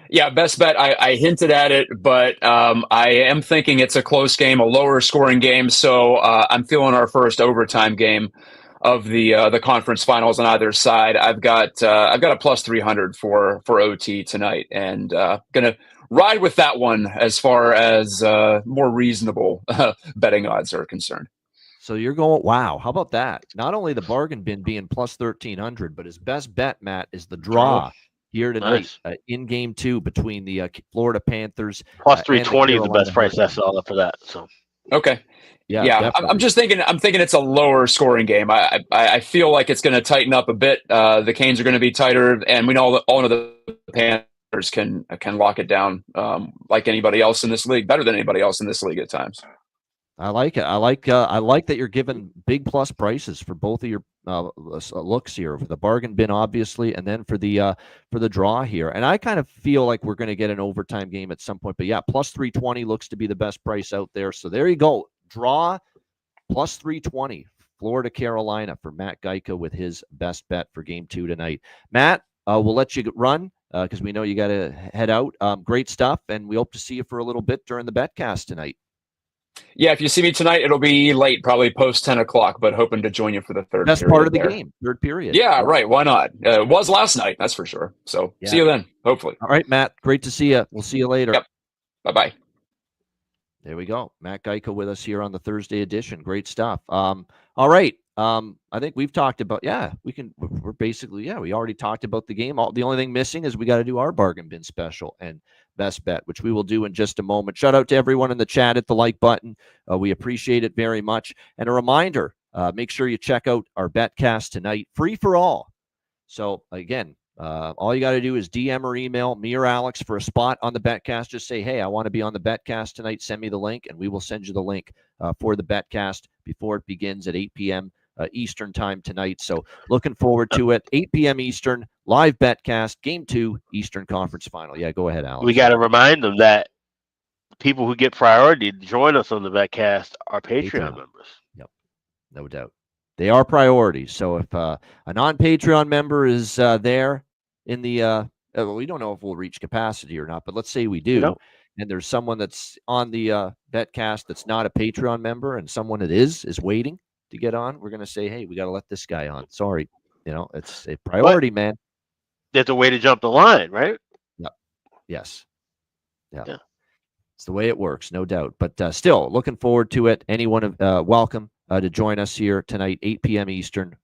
C: Yeah, best bet. I hinted at it, but I am thinking it's a close game, a lower scoring game. So I'm feeling our first overtime game of the conference finals on either side. I've got a plus 300 for OT tonight, and gonna ride with that one as far as more reasonable betting odds are concerned.
B: So you're going, wow, how about that? Not only the bargain bin being plus 1,300, but his best bet, Matt, is the draw here tonight in game 2 between the Florida Panthers.
D: Plus 320 is the best price I saw for that. So
C: okay. Yeah. I'm just thinking it's a lower scoring game. I feel like it's going to tighten up a bit. The Canes are going to be tighter, and we know that all of the Panthers can lock it down like anybody else in this league, better than anybody else in this league at times.
B: I like it. I like that you're giving big plus prices for both of your looks here, for the bargain bin, obviously, and then for the draw here. And I kind of feel like we're going to get an overtime game at some point. But yeah, plus 320 looks to be the best price out there. So there you go. Draw plus 320, Florida, Carolina, for Matt Geico with his best bet for Game 2 tonight. Matt, we'll let you run because we know you got to head out. Great stuff, and we hope to see you for a little bit during the betcast tonight.
C: Yeah, if you see me tonight, it'll be late, probably post 10 o'clock, but hoping to join you for the third
B: best
C: period
B: part of the
C: there.
B: game, third period.
C: Yeah, right. Why not? It was last night, that's for sure. So see you then, hopefully.
B: All right, Matt. Great to see you. We'll see you later.
C: Yep. Bye-bye.
B: There we go. Matt Geico with us here on the Thursday edition. Great stuff. All right. I think we've talked about, we're basically, we already talked about the game. The only thing missing is we got to do our bargain bin special and best bet, which we will do in just a moment. Shout out to everyone in the chat at the like button. We appreciate it very much. And a reminder, make sure you check out our betcast tonight, free for all. So again, all you got to do is DM or email me or Alex for a spot on the betcast. Just say, hey, I want to be on the betcast tonight. Send me the link, and we will send you the link for the betcast before it begins at 8 p.m. Eastern time tonight. So looking forward to it. 8 p.m. Eastern, live betcast, Game 2, Eastern Conference Final. Yeah, go ahead, Alex.
D: We got to remind them that people who get priority to join us on the betcast are Patreon members.
B: Yep, no doubt. They are priorities. So if a non-Patreon member is there in the we don't know if we'll reach capacity or not, but let's say we do, and there's someone that's on the betcast that's not a Patreon member, and someone that is waiting to get on, we're going to say, hey, we got to let this guy on. Sorry. It's a priority, man.
D: There's a way to jump the line, right?
B: Yep. Yes.
D: Yeah.
B: It's the way it works, no doubt. But still, looking forward to it. Anyone welcome to join us here tonight, 8 p.m. Eastern.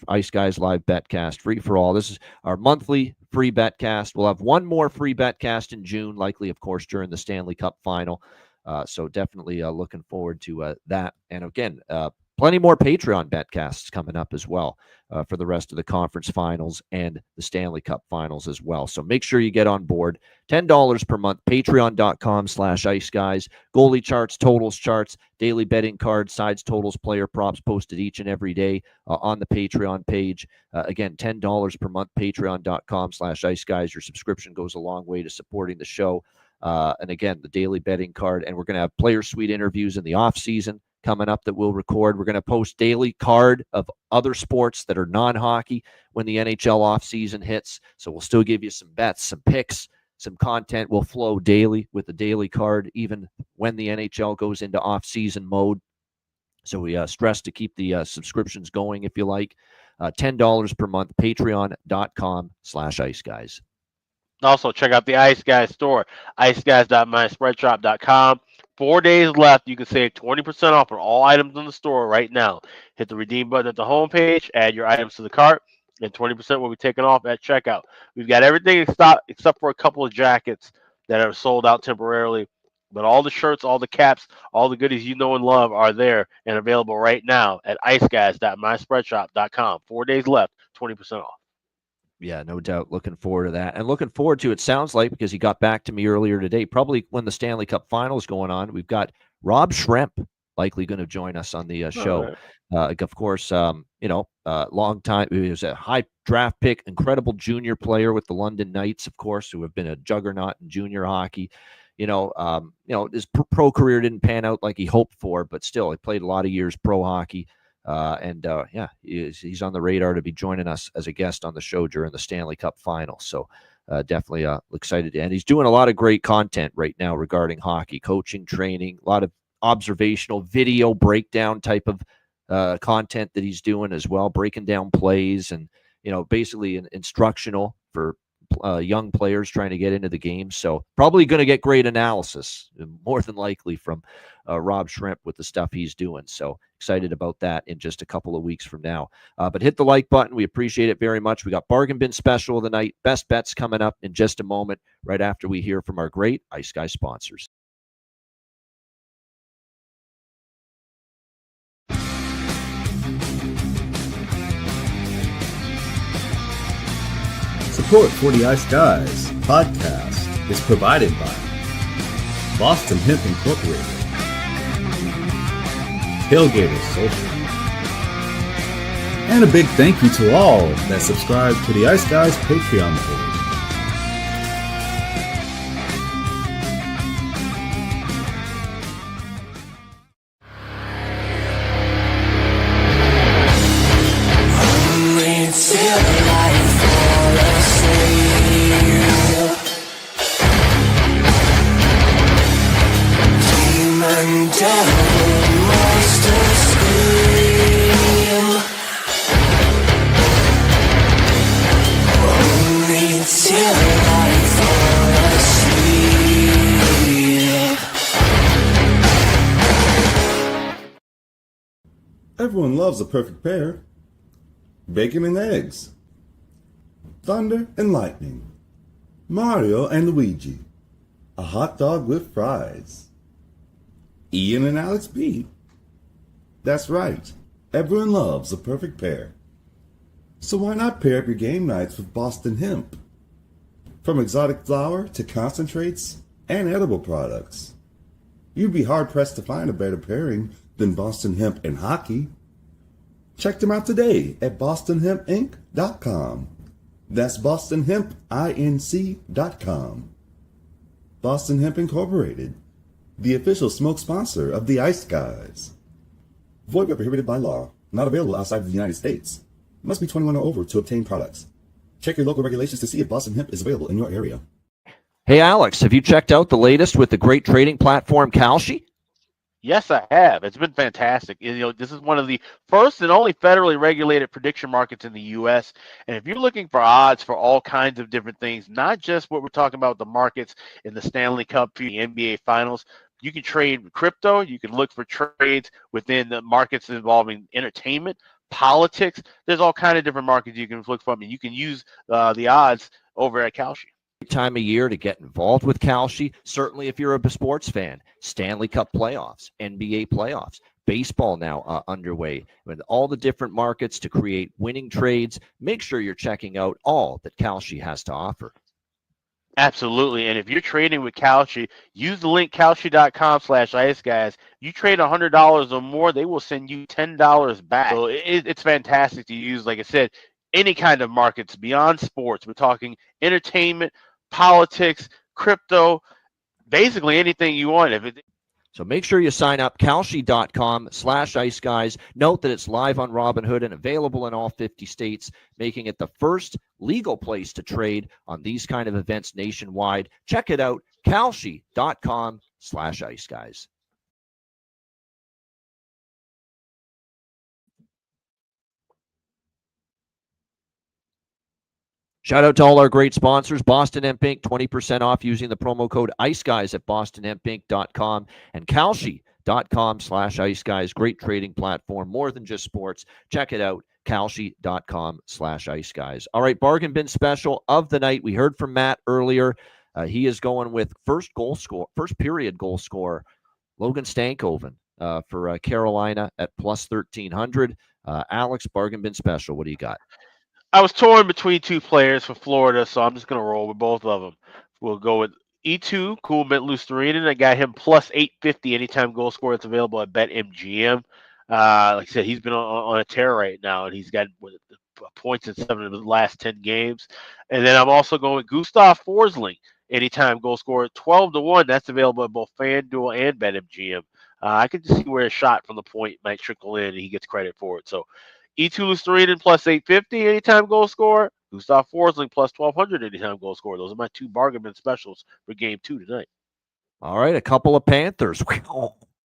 B: Ice Guys Live Betcast, free for all. This is our monthly free betcast. We'll have one more free betcast in June, likely, of course, during the Stanley Cup Final. So definitely looking forward to that. And again, plenty more Patreon betcasts coming up as well for the rest of the conference finals and the Stanley Cup finals as well. So make sure you get on board. $10 per month, patreon.com/iceguys. Goalie charts, totals charts, daily betting cards, sides, totals, player props posted each and every day on the Patreon page. Again, $10 per month, patreon.com/iceguys. Your subscription goes a long way to supporting the show. And again, the daily betting card. And we're going to have player suite interviews in the off season coming up that we'll record. We're going to post daily card of other sports that are non-hockey when the NHL offseason hits. So we'll still give you some bets, some picks, some content will flow daily with the daily card, even when the NHL goes into off-season mode. So we stress to keep the subscriptions going, if you like. $10 per month, patreon.com/iceguys.
D: Also, check out the Ice Guys store, iceguys.myspreadshop.com. 4 days left. You can save 20% off on all items in the store right now. Hit the redeem button at the homepage, add your items to the cart, and 20% will be taken off at checkout. We've got everything in stock except for a couple of jackets that are sold out temporarily. But all the shirts, all the caps, all the goodies you know and love are there and available right now at iceguys.myspreadshop.com. 4 days left, 20% off.
B: Yeah, no doubt. Looking forward to that. And looking forward to, it sounds like, because he got back to me earlier today, probably when the Stanley Cup Final is going on, we've got Rob Schremp likely going to join us on the show. Right. Of course, long time. He was a high draft pick, incredible junior player with the London Knights, of course, who have been a juggernaut in junior hockey. His pro career didn't pan out like he hoped for, but still, he played a lot of years pro hockey. He's on the radar to be joining us as a guest on the show during the Stanley Cup Final. So definitely excited. And he's doing a lot of great content right now regarding hockey, coaching, training, a lot of observational video breakdown type of content that he's doing as well, breaking down plays and, basically instructional for young players trying to get into the game. So probably going to get great analysis, more than likely, from Rob Schremp with the stuff he's doing. So excited about that in just a couple of weeks from now. But hit the like button. We appreciate it very much. We got Bargain Bin Special of the night. Best bets coming up in just a moment, right after we hear from our great Ice Guy sponsors.
E: Support for the Ice Guys podcast is provided by Boston Hemp Incorporated, Tailgaters Social. And a big thank you to all that subscribe to the Ice Guys Patreon page. Everyone loves a perfect pair. Bacon and eggs. Thunder and lightning. Mario and Luigi. A hot dog with fries. Ian and Alex B. That's right. Everyone loves a perfect pair. So why not pair up your game nights with Boston Hemp? From exotic flower to concentrates and edible products. You'd be hard-pressed to find a better pairing than Boston Hemp and hockey. Check them out today at bostonhempinc.com. That's bostonhempinc.com. Boston Hemp Incorporated, the official smoke sponsor of the Ice Guys. Void where prohibited by law. Not available outside of the United States. Must be 21 or over to obtain products. Check your local regulations to see if Boston Hemp is available in your area.
B: Hey, Alex, have you checked out the latest with the great trading platform Kalshi?
D: Yes, I have. It's been fantastic. This is one of the first and only federally regulated prediction markets in the U.S. And if you're looking for odds for all kinds of different things, not just what we're talking about, the markets in the Stanley Cup, the NBA Finals, you can trade crypto. You can look for trades within the markets involving entertainment, politics. There's all kinds of different markets you can look from, and you can use the odds over at Kalshi.
B: Time of year to get involved with Kalshi. Certainly if you're a sports fan, Stanley Cup playoffs, NBA playoffs, baseball now underway, with all the different markets to create winning trades. Make sure you're checking out all that Kalshi has to offer.
D: Absolutely. And if you're trading with Kalshi, use the link kalshi.com/iceguys. You trade $100 or more, they will send you $10 back. So it's fantastic to use, like I said, any kind of markets beyond sports. We're talking entertainment, politics, crypto, basically anything you want.
B: So make sure you sign up, kalshi.com/iceguys. Note that it's live on Robinhood and available in all 50 states, making it the first legal place to trade on these kind of events nationwide. Check it out, kalshi.com/iceguys. Shout out to all our great sponsors. Boston Hemp Inc., 20% off using the promo code IceGuys at bostonhempinc.com and kalshi.com/IceGuys. Great trading platform, more than just sports. Check it out, kalshi.com/IceGuys. All right, bargain bin special of the night. We heard from Matt earlier. He is going with first period goal scorer, Logan Stankoven for Carolina at plus 1,300. Alex, bargain bin special. What do you got?
D: I was torn between two players for Florida, so I'm just going to roll with both of them. We'll go with E2, Cool Mint Lusterinen. I got him plus 850 anytime goal scorer. It's available at BetMGM. Like I said, he's been on a tear right now, and he's got points in 7 of the last 10 games. And then I'm also going with Gustav Forsling, anytime goal scorer, 12-1. That's available at both FanDuel and BetMGM. I can just see where a shot from the point might trickle in, and he gets credit for it. So E2 Lusterinen plus 850 anytime goal scorer. Gustav Forsling plus 1,200 anytime goal scorer. Those are my two bargain bin specials for Game 2 tonight.
B: All right, a couple of Panthers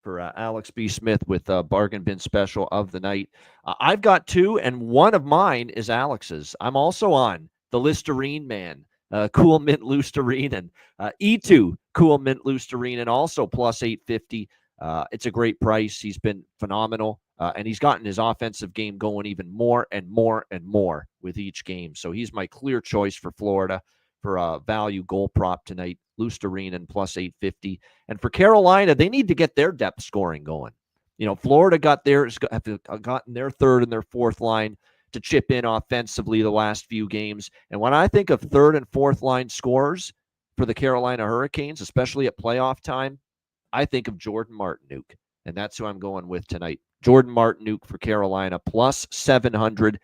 B: for Alex B. Smith with a bargain bin special of the night. I've got two, and one of mine is Alex's. I'm also on the Listerine man, Cool Mint Lusterinen. E2 Cool Mint Lusterinen also plus 850. It's a great price. He's been phenomenal. And he's gotten his offensive game going even more and more and more with each game. So he's my clear choice for Florida for a value goal prop tonight. Lusterinen plus 850. And for Carolina, they need to get their depth scoring going. Florida got gotten their third and their fourth line to chip in offensively the last few games. And when I think of third and fourth line scorers for the Carolina Hurricanes, especially at playoff time, I think of Jordan Martinook. And that's who I'm going with tonight. Jordan Martinook for Carolina, plus 700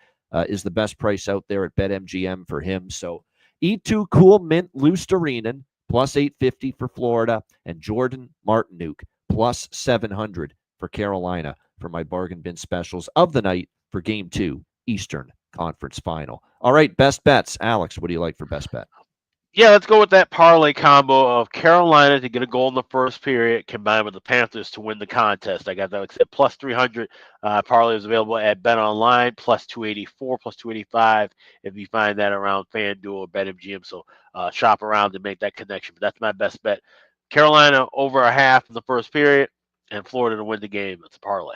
B: is the best price out there at BetMGM for him. So E2 Cool Mint Lusterinen, plus 850 for Florida, and Jordan Martinook, plus 700 for Carolina for my bargain bin specials of the night for Game 2, Eastern Conference Final. All right, best bets. Alex, what do you like for best bet?
D: Yeah, let's go with that parlay combo of Carolina to get a goal in the first period combined with the Panthers to win the contest. I got that, like I said, plus 300. Parlay is available at Bet Online, plus 284, plus 285 if you find that around FanDuel or BetMGM. So shop around and make that connection. But that's my best bet. Carolina over a half in the first period and Florida to win the game. It's a parlay.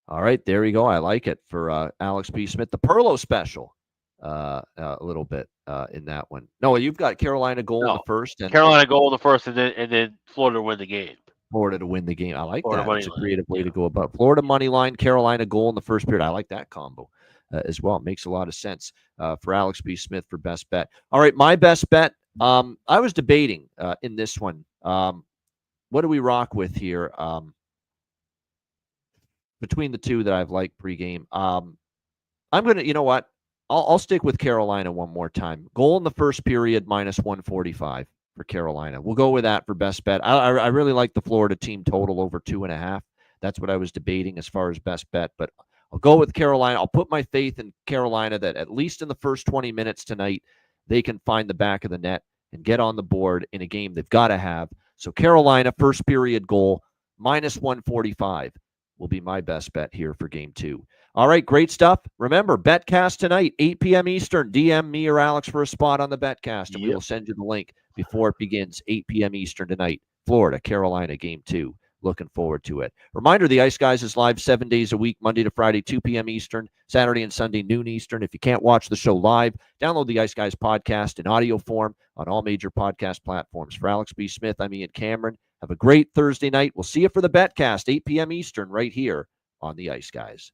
B: All right, there you go. I like it for Alex P. Smith. The Perlo special a little bit in that one. No, you've got Carolina goal in the first. And
D: Carolina goal in the first and then Florida to win the game.
B: Florida to win the game. I like
D: Florida
B: that. It's a creative way to go about Florida money line, Carolina goal in the first period. I like that combo as well. It makes a lot of sense for Alex B. Smith for best bet. All right, my best bet. I was debating in this one. What do we rock with here? Between the two that I've liked pregame, I'm gonna. You know what? I'll stick with Carolina one more time. Goal in the first period, minus 145 for Carolina. We'll go with that for best bet. I really like the Florida team total over 2.5. That's what I was debating as far as best bet, but I'll go with Carolina. I'll put my faith in Carolina that at least in the first 20 minutes tonight, they can find the back of the net and get on the board in a game they've got to have. So Carolina, first period goal, minus 145 will be my best bet here for Game 2. All right, great stuff. Remember, Betcast tonight, 8 p.m. Eastern. DM me or Alex for a spot on the Betcast, and we will send you the link before it begins, 8 p.m. Eastern tonight. Florida, Carolina, Game 2. Looking forward to it. Reminder, the Ice Guys is live 7 days a week, Monday to Friday, 2 p.m. Eastern, Saturday and Sunday, noon Eastern. If you can't watch the show live, download the Ice Guys podcast in audio form on all major podcast platforms. For Alex B. Smith, I'm Ian Cameron. Have a great Thursday night. We'll see you for the Betcast, 8 p.m. Eastern, right here on the Ice Guys.